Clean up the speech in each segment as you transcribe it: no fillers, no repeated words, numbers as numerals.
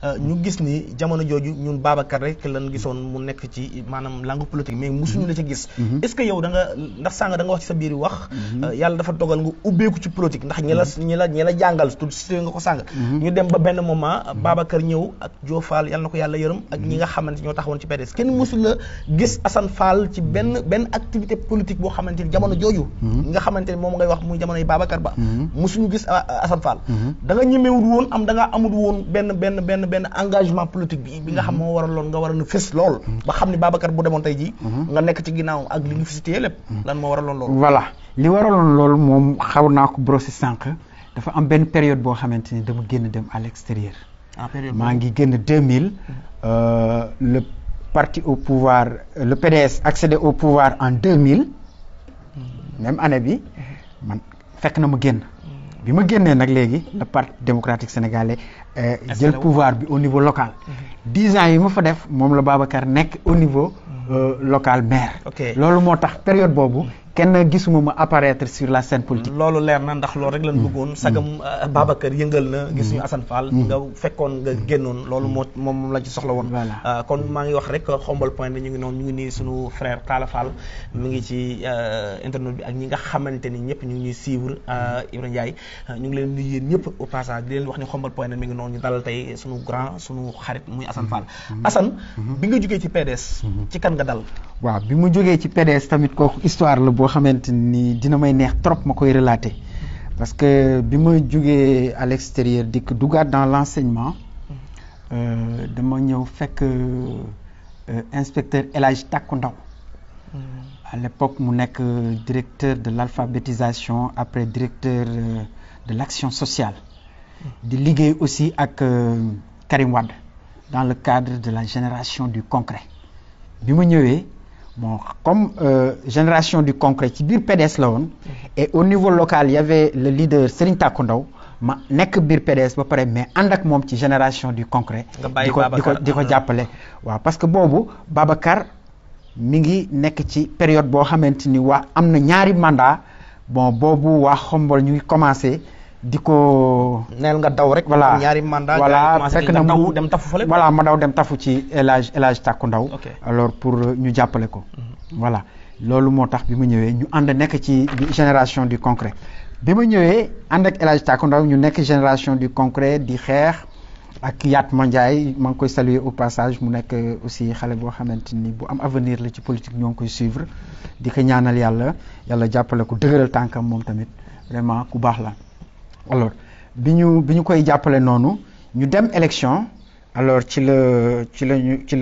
ñu gis ni jamono jooju ñun Babacar rek lan gisoon mu nekk ci maanaam langue politique mais musuñu la ci gis. est-ce que yow da nga ndax sànga da nga wax ci sa biir wax. yàlla dafa dogal nga ubbeeku ci politique ndax ñi la jàngal tudd si nga ko sàng. ñu dem ba benn moment Babacar ñëw ak Dio Fall yàlla na ko yàlla yërëm ak ñi nga xamante ñoo taxawoon ci PDS kenn musul la gis Assane Fall ci benn activité politique boo xamante ni jamono jooju. nga xamante ni moom ngay wax muy jamono yi Babacar Ba. musuñu gis Assane Fall. da nga ñemewul woon am da nga amul woon benn engagement politique bi nga xam moo waraloon nga war a fës lool. ba xam ni Babacar bu demoon tey jii. nga nekk ci ginnaaw ak li nga fi cité lépp. lan moo waraloon loolu. voilà li waraloon loolu moom xaw naa ko brosser sànq dafa am benn période boo xamante ni dama génn dem à l'extérieur. maa ngi génn 2000. le parti au pouvoir le PDS accédé au pouvoir en 2000. même année bi man fekk na ma génn. bi ma génnee nag léegi le parti démocratique sénégalais jël pouvoir bi au niveau local. 10 ans yi ma fa def moom la Babacar nekk au niveau local maire. loolu moo tax période boobu kenn gisuma ma apparaître sur la scène politique. loolu leer na ndax loolu rek lañ bëggoon sagam Babacar yëngal na gis ñu Assane Fall nga fekkoon nga génnoon loolu moom la ci soxla woon. kon maa ngi wax rek Xombol point ñu ngi noonu ñu ngi nii suñu frère Talla Fall mi ngi ci internet bi ak ñi nga xamante ni ñëpp ñu ngi ñuy suivre Ibrahima Ndiaye ñu ngi leen di yéen ñëpp au passage di leen wax ni Xombol point mi ngi noonu ñu dalal tey suñu grand suñu xarit muy Assane Fall. Assane bi nga jógee ci PDS ci kan nga dal. waaw bi mu jógee ci PDS tamit kooku histoire la boo xamante ni dina may neex trop ma koy relater parce que bi ma jógee à l'extérieur dikk dugaat dans l'enseignement dama ñëw fekk inspecteur El Hadj Takku Ndaw à l'époque mu nekk directeur de l'alphabétisation après directeur de l'action sociale di liggéey aussi ak Karim Wade dans le cadre de la génération du concret bi ma ñëwee bon comme génération du concret ci biir PDS la woon et au niveau local il y avait le leader Serigne Takku Ndaw ma nekk biir PDS ba pare mais ànd ak moom ci génération du concret di ko jàppale waaw parce que boobu Babacar mi ngi nekk ci période boo xamante ni waa am na ñaari mandat bon boobu waa Xombol ñu ngi commencé di ko neel nga daw rek voilà ñaari mandat voilà fekk na mu dem tafu fële voilà ma daw dem tafu ci El Hadj Takku Ndaw alors pour ñu jàppale ko voilà loolu moo tax bi ma ñëwee ñu ànd nekk ci génération du concret bi ma ñëwee ànd ak El Hadj Takku Ndaw ñu nekk génération du concret di xeex ak Yatma Ndiaye maa ngi koy saluer au passage mu nekk aussi xale boo xamante ni bu am avenir la ci politique ñoo ngi koy suivre di ko ñaanal yàlla jàppale ko dëgëral tànkam moom tamit vraiment ku baax la alors bi ñu koy jàppale noonu ñu dem élection alors ci le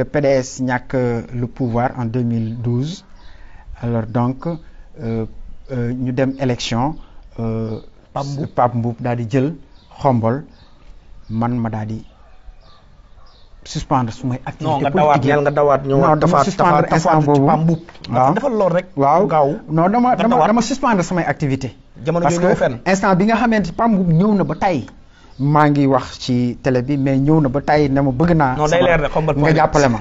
PDS ñàkk le pouvoir en 2012 alors donc ñu dem élection Pape Mboup daal di jël Xombol man ma daal di suspendre sumay activité politique nga dawaat ñëw dama suspendre instant boobu waaw defal lool rek waaw gaaw non dama suspendre samay activité jamono jooju fenn instant bi nga xamante Pape Mboup ñëw na ba tey maa ngi wax ci télé bi mais ñëw na ba tey ne ma bëgg naa nga jàppale ma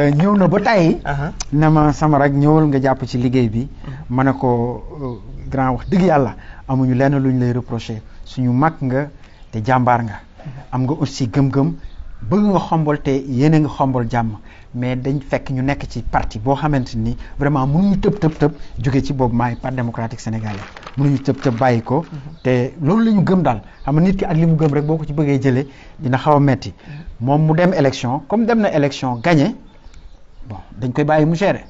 ñëw na ba tey ne ma sama rek ñëwal nga jàpp ci liggéey bi ma ne ko grand wax dëgg yàlla amuñu lenn luñ lay reprocher suñu mag nga te jàmbaar nga am nga aussi gëm-gëm bëgg nga Xombol te yéene nga Xombol jàmm mais dañ fekk ñu nekk ci parti boo xamante ni vraiment mënuñu tëb jóge ci boobu maay parti démocratique sénégalais mënuñu tëb bàyyi ko te loolu la ñu gëm daal xam nga nit ki ak li mu gëm rek boo ko ci bëggee jëlee dina xaw a metti moom mu dem élection comme dem na élection gagné bon dañ koy bàyyi mu gérer